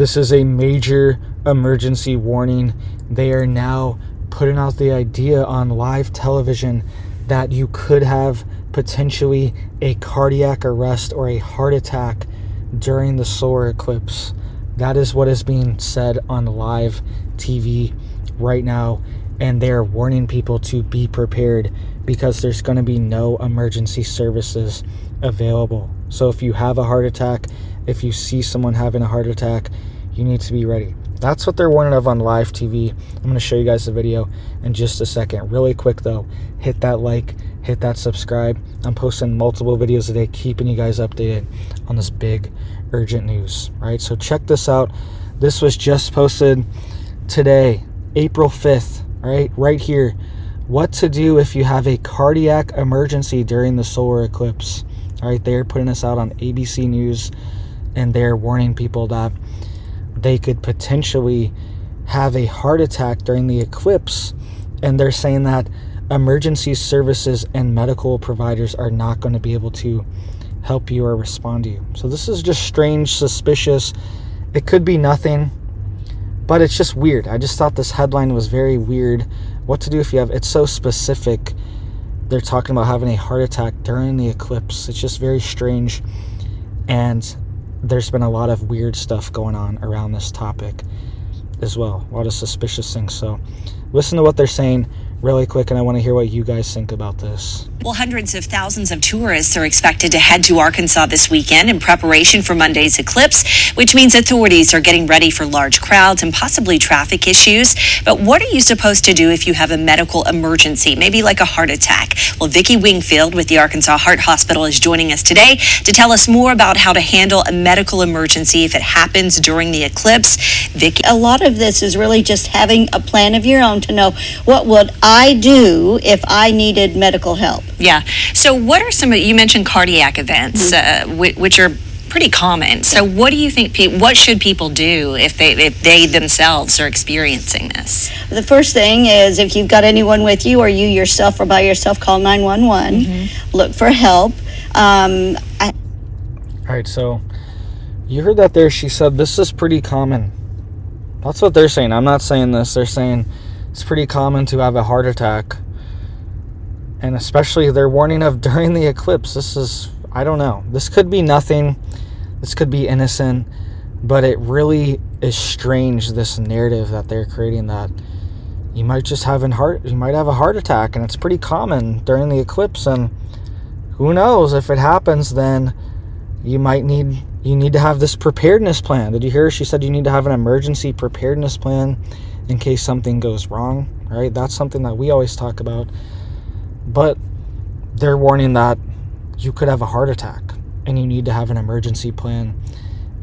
This is a major emergency warning. They are now putting out the idea on live television that you could have potentially a cardiac arrest or a heart attack during the solar eclipse. That is what is being said on live TV right now, and they are warning people to be prepared because there's going to be no emergency services available. So if you have a heart attack, if you see someone having a heart attack, you need to be ready. That's what they're warning of on live TV. I'm going to show you guys the video in just a second. Really quick though, hit that like, hit that subscribe. I'm posting multiple videos a day, keeping you guys updated on this big urgent news. All right, so check this out. This was just posted today, April 5th, right here. What to do if you have a cardiac emergency during the solar eclipse. All right, they're putting this out on ABC News, and they're warning people that they could potentially have a heart attack during the eclipse, and they're saying that emergency services and medical providers are not going to be able to help you or respond to you. So this is just strange, suspicious. It could be nothing, but it's just weird. I just thought this headline was very weird. What to do if you have, it's so specific. They're talking about having a heart attack during the eclipse. It's just very strange, and there's been a lot of weird stuff going on around this topic as well. A lot of suspicious things. So listen to what they're saying really quick, and I want to hear what you guys think about this. Well, hundreds of thousands of tourists are expected to head to Arkansas this weekend in preparation for Monday's eclipse, which means authorities are getting ready for large crowds and possibly traffic issues. But what are you supposed to do if you have a medical emergency, maybe like a heart attack? Well, Vicki Wingfield with the Arkansas Heart Hospital is joining us today to tell us more about how to handle a medical emergency if it happens during the eclipse. Vicki, a lot of this is really just having a plan of your own to know, what would I do if I needed medical help? Yeah. So what are some of, you mentioned cardiac events, which are pretty common. So what do you think, what should people do if they themselves are experiencing this? The first thing is, if you've got anyone with you or you yourself or by yourself, call 911, look for help. All right, so you heard that there. She said this is pretty common. That's what they're saying. I'm not saying this. They're saying it's pretty common to have a heart attack. And especially they're warning of during the eclipse. This is, I don't know. This could be nothing. This could be innocent. But it really is strange, this narrative that they're creating, that you might just have you might have a heart attack, and it's pretty common during the eclipse. And who knows, if it happens, then you need to have this preparedness plan. Did you hear her? She said you need to have an emergency preparedness plan in case something goes wrong, right? That's something that we always talk about. But they're warning that you could have a heart attack, and you need to have an emergency plan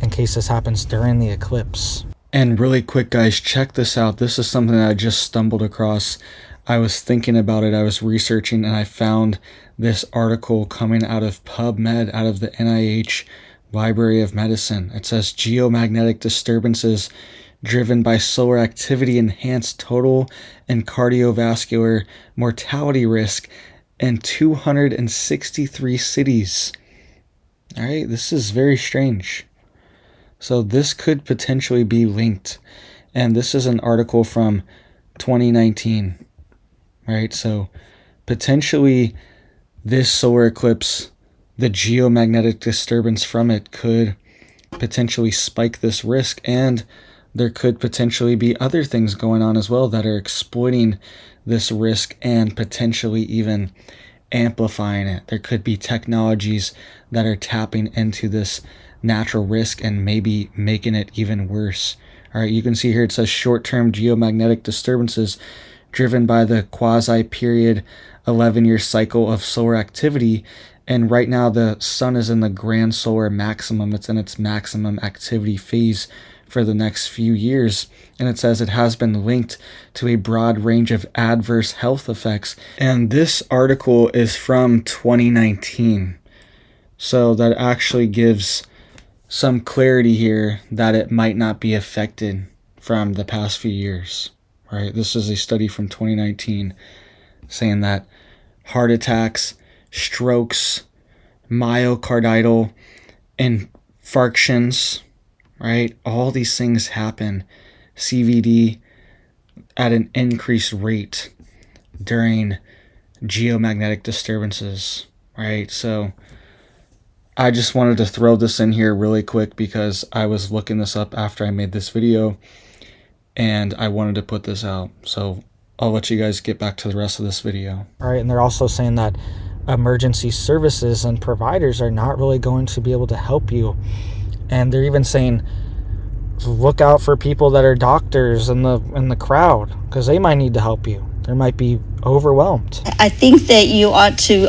in case this happens during the eclipse. And really quick, guys, check this out. This is something that I just stumbled across. I was thinking about it. I was researching, and I found this article coming out of PubMed, out of the NIH Library of Medicine. It says geomagnetic disturbances driven by solar activity enhance total and cardiovascular mortality risk in 263 cities. All right, this is very strange. So this could potentially be linked. And this is an article from 2019. Right, so potentially this solar eclipse, the geomagnetic disturbance from it could potentially spike this risk, and there could potentially be other things going on as well that are exploiting this risk and potentially even amplifying it. There could be technologies that are tapping into this natural risk and maybe making it even worse. All right, you can see here it says short-term geomagnetic disturbances driven by the quasi-period 11-year cycle of solar activity. And right now the sun is in the grand solar maximum. It's in its maximum activity phase for the next few years. And it says it has been linked to a broad range of adverse health effects. And this article is from 2019. So that actually gives some clarity here that it might not be affected from the past few years. Right? This is a study from 2019 saying that heart attacks, strokes, myocardial infarctions, right? All these things happen, CVD, at an increased rate during geomagnetic disturbances, right? So I just wanted to throw this in here really quick because I was looking this up after I made this video and I wanted to put this out. So I'll let you guys get back to the rest of this video. All right, and they're also saying that emergency services and providers are not really going to be able to help you. And they're even saying, look out for people that are doctors in the crowd, because they might need to help you. They might be overwhelmed. I think that you ought to,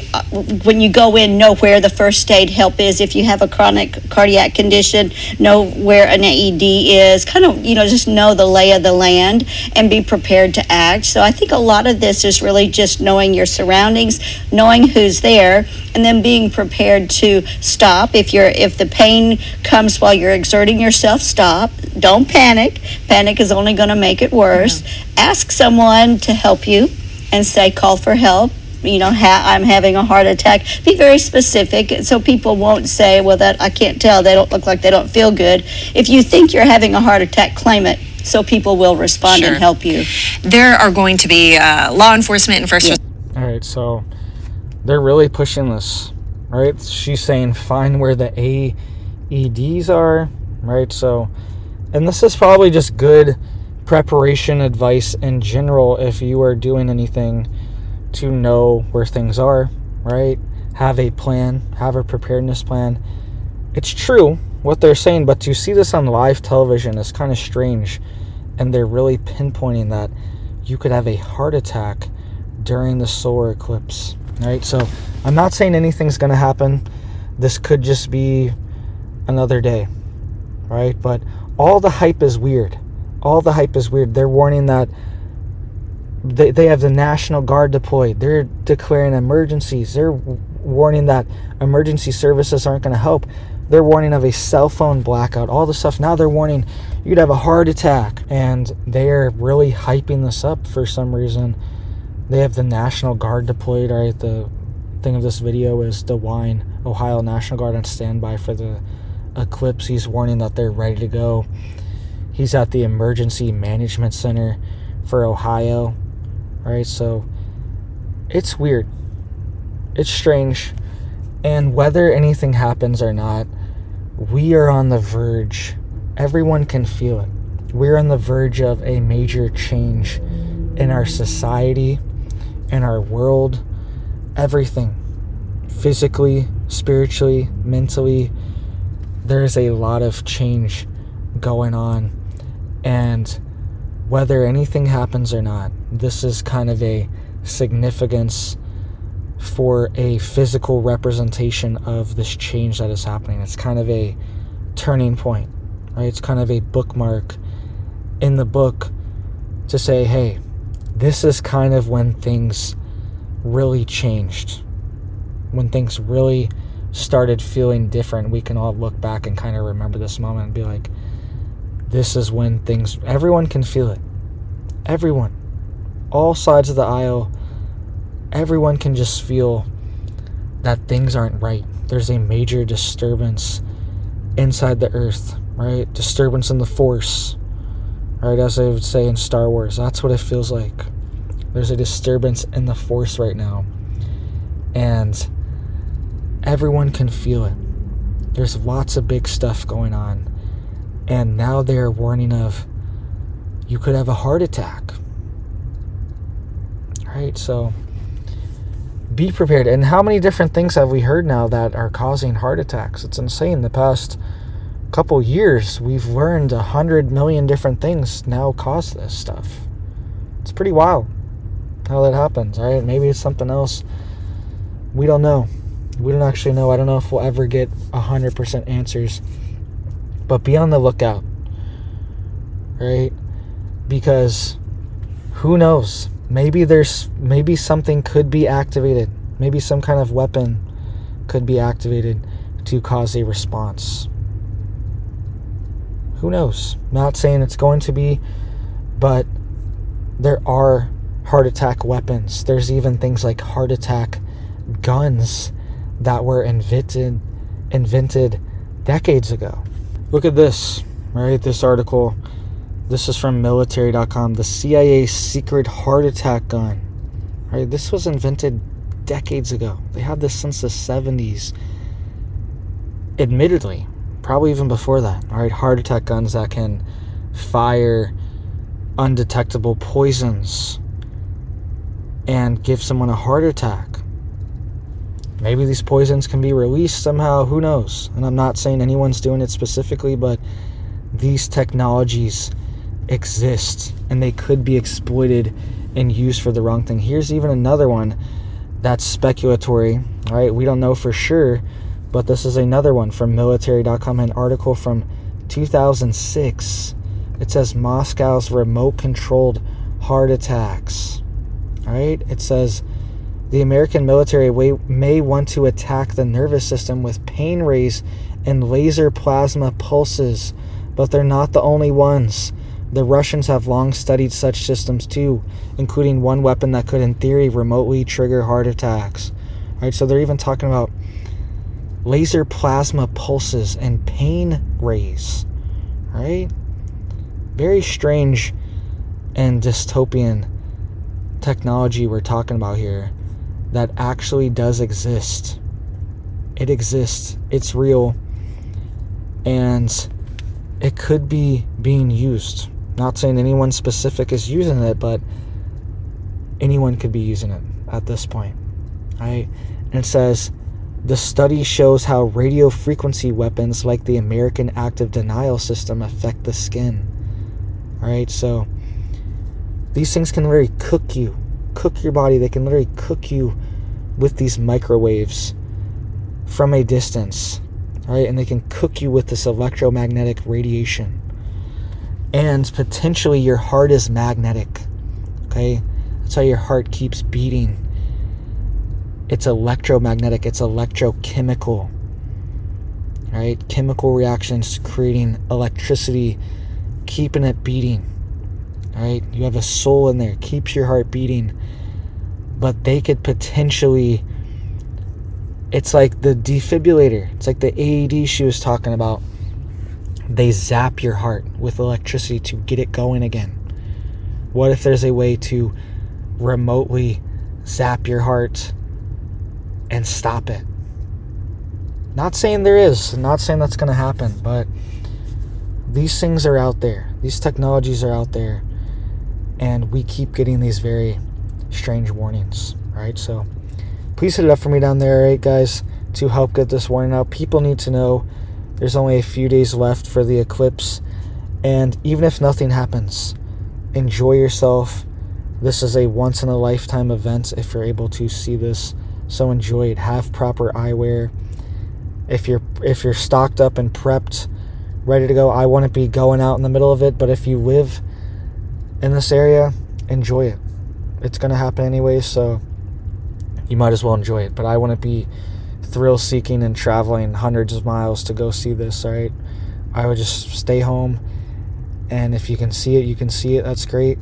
when you go in, know where the first aid help is. If you have a chronic cardiac condition, know where an AED is. Kind of, just know the lay of the land and be prepared to act. So I think a lot of this is really just knowing your surroundings, knowing who's there, and then being prepared to stop. If the pain comes while you're exerting yourself, stop. Don't panic. Panic is only going to make it worse. Ask someone to help you and say, call for help. I'm having a heart attack. Be very specific so people won't say, well, that I can't tell. They don't look like they don't feel good. If you think you're having a heart attack, claim it so people will respond and help you. There are going to be law enforcement and first. All right, so they're really pushing this, right? She's saying find where the AEDs are, right? So, and this is probably just good preparation advice in general if you are doing anything to know where things are, right? Have a plan, have a preparedness plan. It's true what they're saying, but to see this on live television is kind of strange, and they're really pinpointing that you could have a heart attack during the solar eclipse, right? So I'm not saying anything's going to happen. This could just be another day, right? But all the hype is weird. All the hype is weird. They're warning that they have the National Guard deployed. They're declaring emergencies. They're warning that emergency services aren't going to help. They're warning of a cell phone blackout, all the stuff. Now they're warning you'd have a heart attack. And they're really hyping this up for some reason. They have the National Guard deployed, right? The thing of this video is DeWine, Ohio National Guard on standby for the eclipse. He's warning that they're ready to go. He's at the Emergency Management Center for Ohio, right? So it's weird. It's strange. And whether anything happens or not, we are on the verge. Everyone can feel it. We're on the verge of a major change in our society, in our world, everything. Physically, spiritually, mentally, there's a lot of change going on. And whether anything happens or not, this is kind of a significance for a physical representation of this change that is happening. It's kind of a turning point, right? It's kind of a bookmark in the book to say, hey, this is kind of when things really changed, when things really started feeling different. We can all look back and kind of remember this moment and be like, this is when things, everyone can feel it. Everyone, all sides of the aisle, everyone can just feel that things aren't right. There's a major disturbance inside the earth, right? Disturbance in the force, right? As they would say in Star Wars, that's what it feels like. There's a disturbance in the force right now. And everyone can feel it. There's lots of big stuff going on. And now they're warning of, you could have a heart attack. Right? So be prepared. And how many different things have we heard now that are causing heart attacks? It's insane. The past couple years, we've learned 100 million different things now cause this stuff. It's pretty wild how that happens, right? Maybe it's something else. We don't know. We don't actually know. I don't know if we'll ever get 100% answers. But be on the lookout, right? Because who knows? Maybe something could be activated. Maybe some kind of weapon could be activated to cause a response. Who knows? Not saying it's going to be, but there are heart attack weapons. There's even things like heart attack guns that were invented decades ago. Look at this, right? This article, this is from military.com. The CIA's secret heart attack gun, right? This was invented decades ago. They had this since the 70s. Admittedly, probably even before that, all right? Heart attack guns that can fire undetectable poisons and give someone a heart attack. Maybe these poisons can be released somehow, who knows? And I'm not saying anyone's doing it specifically, but these technologies exist and they could be exploited and used for the wrong thing. Here's even another one that's speculatory, right? We don't know for sure, but this is another one from military.com, an article from 2006. It says Moscow's remote-controlled heart attacks, right? It says the American military may want to attack the nervous system with pain rays and laser plasma pulses, but they're not the only ones. The Russians have long studied such systems too, including one weapon that could, in theory, remotely trigger heart attacks. Right, so they're even talking about laser plasma pulses and pain rays. Right? Very strange and dystopian technology we're talking about here that actually does exist. It exists. It's real. And it could be being used. Not saying anyone specific is using it, but anyone could be using it at this point. Right? And it says, the study shows how radio frequency weapons like the American Active Denial System affect the skin. Alright, so these things can literally cook your body. They can literally cook you with these microwaves from a distance. Right? And they can cook you with this electromagnetic radiation. And potentially your heart is magnetic. Okay? That's how your heart keeps beating. It's electromagnetic. It's electrochemical. Right? Chemical reactions creating electricity, keeping it beating. Right? You have a soul in there. Keeps your heart beating. But they could potentially... It's like the defibrillator. It's like the AED she was talking about. They zap your heart with electricity to get it going again. What if there's a way to remotely zap your heart and stop it? Not saying there is. Not saying that's going to happen. But these things are out there. These technologies are out there. And we keep getting these very strange warnings. Right? So please hit it up for me down there, right, guys, to help get this warning out. People need to know there's only a few days left for the eclipse. And even if nothing happens, enjoy yourself. This is a once-in-a-lifetime event if you're able to see this. So enjoy it. Have proper eyewear. If you're stocked up and prepped, ready to go, I wouldn't be going out in the middle of it. But if you live in this area, enjoy it. It's going to happen anyway, so you might as well enjoy it. But I wouldn't be thrill-seeking and traveling hundreds of miles to go see this, all right? I would just stay home, and if you can see it, you can see it. That's great.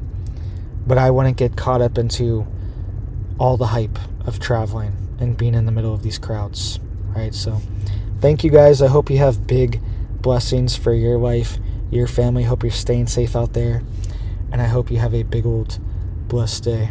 But I wouldn't get caught up into all the hype of traveling and being in the middle of these crowds, right? So thank you, guys. I hope you have big blessings for your life, your family. Hope you're staying safe out there, and I hope you have a big old blessed day.